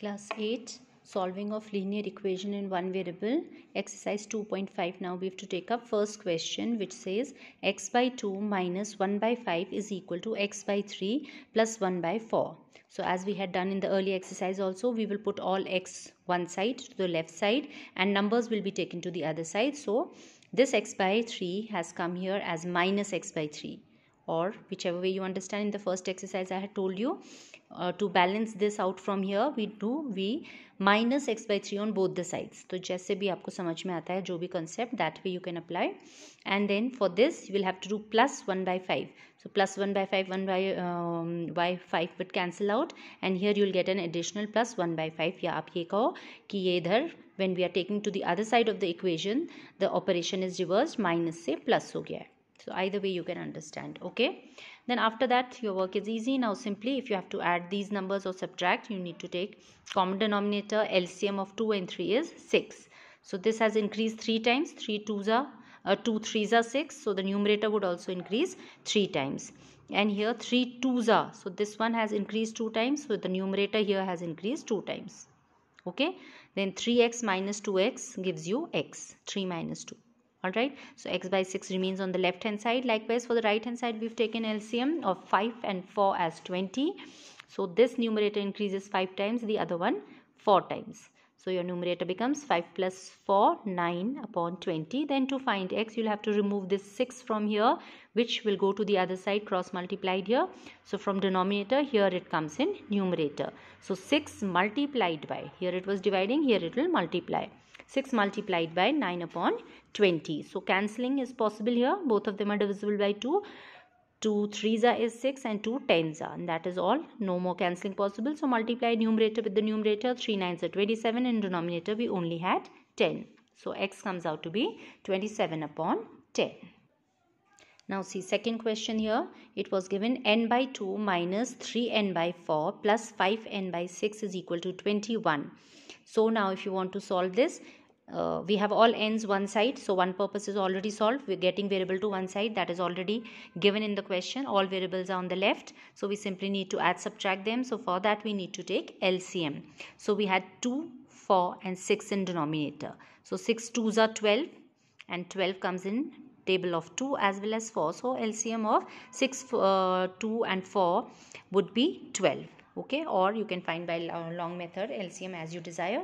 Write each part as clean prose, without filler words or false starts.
Class 8, solving of linear equation in one variable, exercise 2.5. Now we have to take up first question, which says x by 2 minus 1 by 5 is equal to x by 3 plus 1 by 4. So as we had done in the early exercise also, we will put all x one side to the left side and numbers will be taken to the other side. So this x by 3 has come here as minus x by 3, or whichever way you understand. In the first exercise I had told you, to balance this out from here we minus x by 3 on both the sides. तो जैसे भी आपको समझ में आता है जो भी concept, that way you can apply. And then for this you will have to do plus 1 by 5. So plus 1 by 5, 1 by 5 would cancel out, and here you will get an additional plus 1 by 5. या आप ये कहो कि ये इधर when we are taking to the other side of the equation the operation is reversed, minus से plus हो गया है. So either way you can understand. Okay, then after that your work is easy. Now simply if you have to add these numbers or subtract, you need to take common denominator. LCM of 2 and 3 is 6. So this has increased 3 times. 2 3s are 6. So the numerator would also increase 3 times. And here 3 2s are. So this one has increased 2 times. So the numerator here has increased 2 times. Okay, then 3x minus 2x gives you x. 3 minus 2. Alright, so x by 6 remains on the left hand side. Likewise for the right hand side we've taken LCM of 5 and 4 as 20. So this numerator increases 5 times, the other one 4 times. So your numerator becomes 5 plus 4, 9 upon 20. Then to find x you'll have to remove this 6 from here, which will go to the other side cross multiplied here. So from denominator here it comes in numerator. So 6 multiplied by, here it was dividing, here it will multiply. 6 multiplied by 9 upon 20. So cancelling is possible here. Both of them are divisible by 2. 2 3s is 6 and 2 10s are. And that is all. No more cancelling possible. So multiply numerator with the numerator. 3 9s are 27. In denominator we only had 10. So x comes out to be 27 upon 10. Now see second question here. It was given n by 2 minus 3n by 4 plus 5n by 6 is equal to 21. So now if you want to solve this, we have all n's one side, so one purpose is already solved. We're getting variable to one side, that is already given in the question. All variables are on the left, so we simply need to add, subtract them. So for that we need to take LCM. So we had 2, 4 and 6 in denominator. So 6 2s are 12 and 12 comes in table of 2 as well as 4. So LCM of 6, 2 and 4 would be 12. Okay, or you can find by long method LCM as you desire.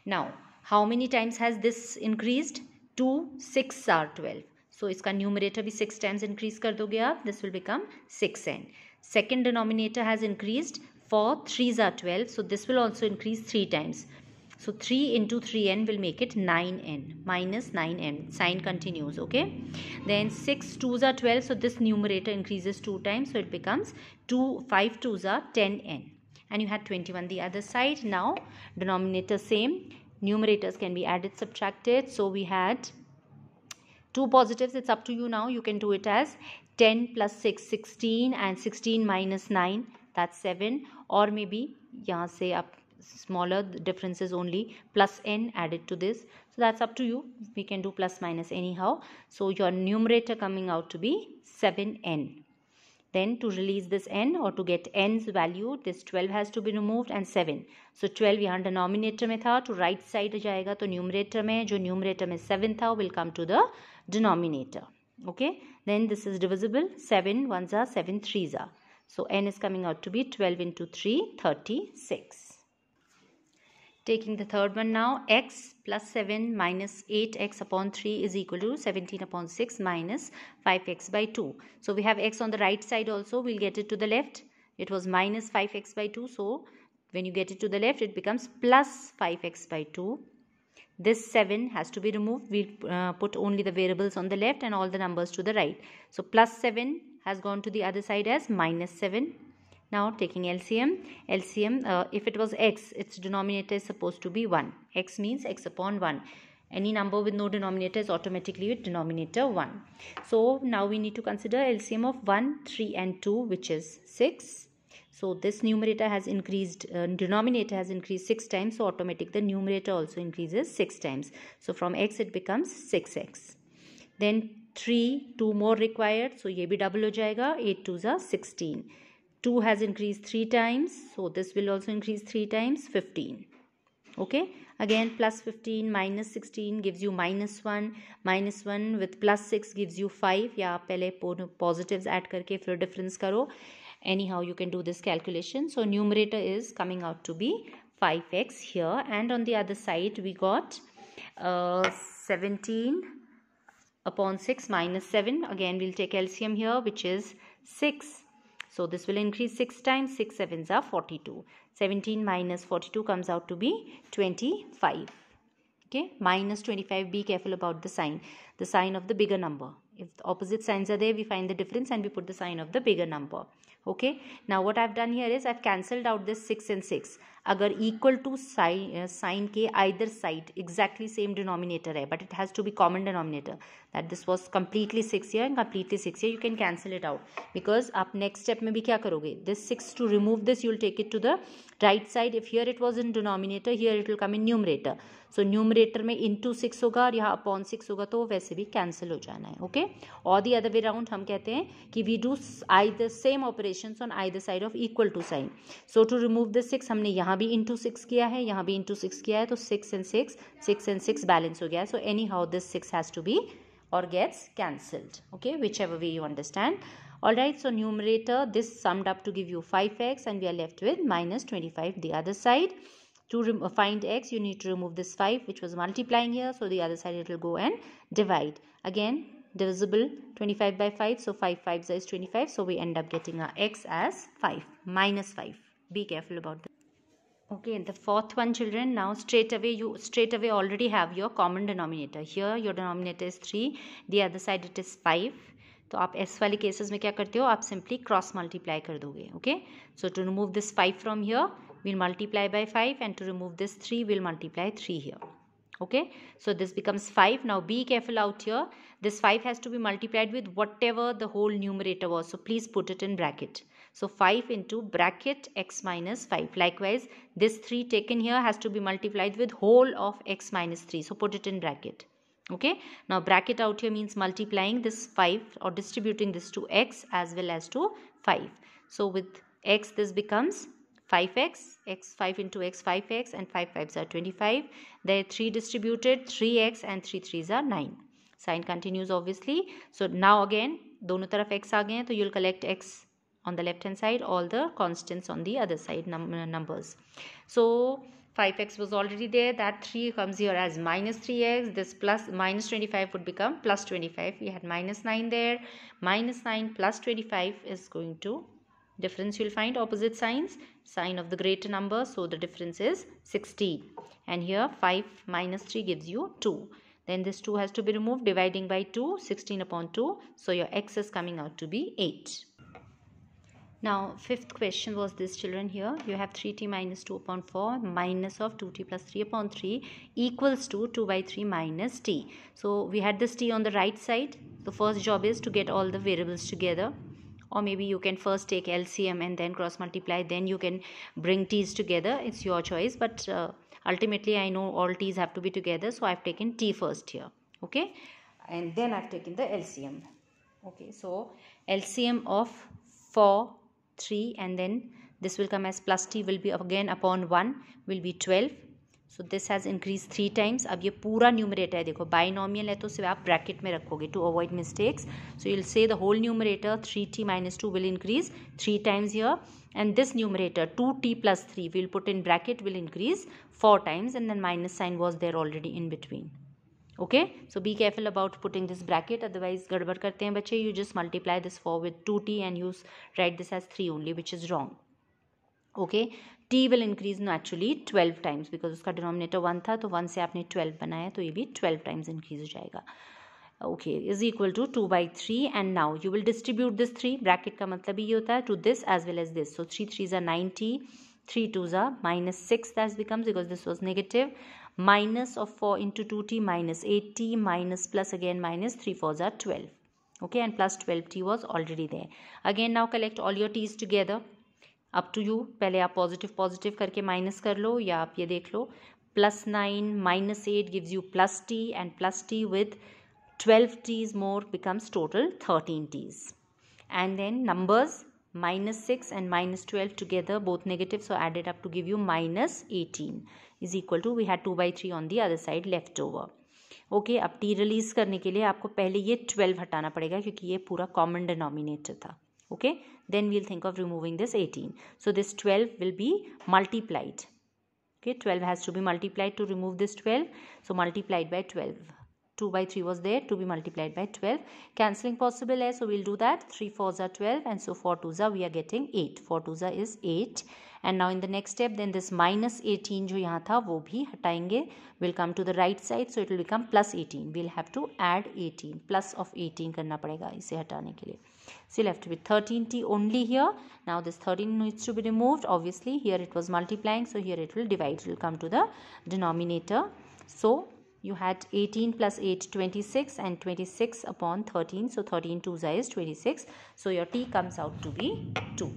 Now how many times has this increased? 2 6 are 12. So इसका numerator भी 6 times increase कर दोगे आप. This will become 6n. Second denominator has increased. 4 3s are 12. So this will also increase 3 times. So 3 into 3n will make it 9n minus 9n. Sign continues. Okay. Then 6 2s are 12. So this numerator increases 2 times. So it becomes 5 2s are 10n. And you had 21 the other side. Now denominator same. Numerators can be added, subtracted. So we had 2 positives. It's up to you now. You can do it as 10 plus 6 16 and 16 minus 9, that's 7. Or maybe यहाँ से आप smaller differences only, plus n added to this. So that's up to you. We can do plus minus anyhow. So your numerator coming out to be 7n. Then to release this n or to get n's value, this 12 has to be removed and 7. So 12 यहाँ denominator में था, to right side जाएगा तो numerator में, जो numerator में 7 था will come to the denominator. Okay, then this is divisible. 7 1s are, 7 3s are. So n is coming out to be 12 into 3, 36. Taking the third one now, x plus 7 minus 8x upon 3 is equal to 17 upon 6 minus 5x by 2. So we have x on the right side also. We'll get it to the left. It was minus 5x by 2. So when you get it to the left, it becomes plus 5x by 2. This 7 has to be removed. We'll put only the variables on the left and all the numbers to the right. So plus 7 has gone to the other side as minus 7. Now taking LCM, if it was x, its denominator is supposed to be 1. X means x upon 1. Any number with no denominator is automatically with denominator 1. So now we need to consider LCM of 1, 3 and 2, which is 6. So this numerator has increased, denominator has increased 6 times. So automatically the numerator also increases 6 times. So from x it becomes 6x. Then 3, 2 more required. So ये भी double हो जाएगा. 8 2s are 16. 2 has increased 3 times, so this will also increase 3 times, 15. Okay, again plus 15 minus 16 gives you minus 1 with plus 6 gives you 5. या आप पहले positives add करके फिर difference करो. Anyhow you can do this calculation. So numerator is coming out to be 5x here, and on the other side we got 17 upon 6 minus 7. Again we'll take LCM here, which is 6. So this will increase 6 times, 6 sevens are 42. 17 minus 42 comes out to be 25. Okay, minus 25. Be careful about the sign of the bigger number. If the opposite signs are there, we find the difference and we put the sign of the bigger number. Okay, now what I've done here is I've cancelled out this 6 and 6. अगर equal to sign के either side exactly same denominator है, but it has to be common denominator. That this was completely 6 here and completely 6 here. You can cancel it out because आप next step में भी क्या करोगे? This 6 to remove this, you'll take it to the right side. If here it was in denominator, here it will come in numerator. So numerator में into 6 होगा और यहाँ upon 6 होगा, तो वैसे भी cancel हो जाना है. Okay, or the other way around हम कहते हैं कि we do either same operations on either side of equal to sign. So to remove this 6 हमने यहाँ भी into 6 किया है, यहाँ भी into 6 किया है, तो 6 and 6 balance हो गया. So anyhow this 6 has to be or gets cancelled. Okay, whichever way you understand. Alright, so numerator, this summed up to give you 5x and we are left with minus 25 the other side. To find x, you need to remove this 5 which was multiplying here, so the other side it will go and divide. Again, divisible 25 by 5, so 5 5s is 25, so we end up getting our x as 5, minus 5. Be careful about this. Okay, the fourth one, children, now straight away you already have your common denominator. Here your denominator is 3, the other side it is 5. तो आप S वाले cases में क्या करते हो, आप simply cross multiply कर दोगे. Okay, so to remove this 5 from here we'll multiply by 5, and to remove this 3 we'll multiply 3 here. Okay, so this becomes 5. Now be careful out here, this 5 has to be multiplied with whatever the whole numerator was, so please put it in bracket. So 5 into bracket x minus 5. Likewise this 3 taken here has to be multiplied with whole of x minus 3, so put it in bracket. Okay, now bracket out here means multiplying this 5 or distributing this to x as well as to 5. So with x this becomes 5x, x 5 into x 5x, and 5 5s are 25. There 3 distributed, 3x and 3 3s are 9. Sign continues obviously. So now again दोनों तरफ x आ गए हैं, तो you'll collect x on the left hand side, all the constants on the other side, numbers. So 5x was already there, that 3 comes here as minus 3x, this plus minus 25 would become plus 25. We had minus 9 there, minus 9 plus 25 is going to difference, you'll find opposite signs, sign of the greater number, so the difference is 16, and here 5 minus 3 gives you 2. Then this 2 has to be removed, dividing by 2, 16 upon 2, so your x is coming out to be 8. Now fifth question was this, children. Here you have 3t minus 2 upon 4 minus of 2t plus 3 upon 3 equals to 2 by 3 minus t. So we had this t on the right side. The first job is to get all the variables together, or maybe you can first take LCM and then cross multiply, then you can bring t's together. It's your choice, but ultimately I know all t's have to be together, so I've taken t first here. Okay, and then I've taken the LCM. Okay, so LCM of 4, 3, and then this will come as plus t will be again upon 1 will be 12. So this has increased 3 times. अब ये पूरा numerator है, देखो binomial है तो सिर्फ आप bracket में रखोगे to avoid mistakes. So you'll say the whole numerator 3t minus 2 will increase 3 times here, and this numerator 2t plus 3 we'll put in bracket will increase 4 times, and then minus sign was there already in between. Okay, so be careful about putting this bracket, otherwise गड़बड़ करते हैं बच्चे. You just multiply this 4 with 2t and you write this as 3 only, which is wrong. Okay, t will increase naturally 12 times because उसका denominator 1 था, तो 1 से आपने 12 बनाया, तो ये भी 12 times increase हो जाएगा. Okay, is equal to 2 by 3, and now you will distribute this 3, bracket का मतलब ये होता है, to this as well as this. So 3 3s are 9t, 3 2s are minus 6, that becomes, because this was negative, minus of 4 into 2t minus 8t minus plus again minus 3 4s are 12. Okay, and plus 12t was already there. Again now collect all your t's together. Up to you, पहले आप positive करके minus कर लो, या आप ये देख लो plus 9 minus 8 gives you plus t, and plus t with 12 t's more becomes total 13 t's. And then numbers -6 and -12 together, both negative, so add it up to give you -18 is equal to, we had 2/3 on the other side left over. Okay, अब T release करने के लिए आपको पहले ये 12 हटाना पड़ेगा क्योंकि ये पूरा कॉमन डिनोमिनेटर था. Okay, then we'll think of removing this 18. So this 12 will be multiplied. Okay, 12 has to be multiplied to remove this 12. So multiplied by 12. 2/3 was there to be multiplied by 12. Cancelling possible है, so we'll do that. 3 4s are 12 and so 4 2s are we are getting 8. 4 2s are is 8. And now in the next step, then this -18 जो यहाँ था वो भी हटाएंगे. Will come to the right side, so it will become +18. We'll have to add 18. Plus of 18 करना पड़ेगा इसे हटाने के लिए. So left with 13t only here. Now this 13 needs to be removed. Obviously here it was multiplying, so here it will divide. It will come to the denominator. So you had 18 plus 8 26 and 26 upon 13. So 13 2s is 26. So your t comes out to be 2.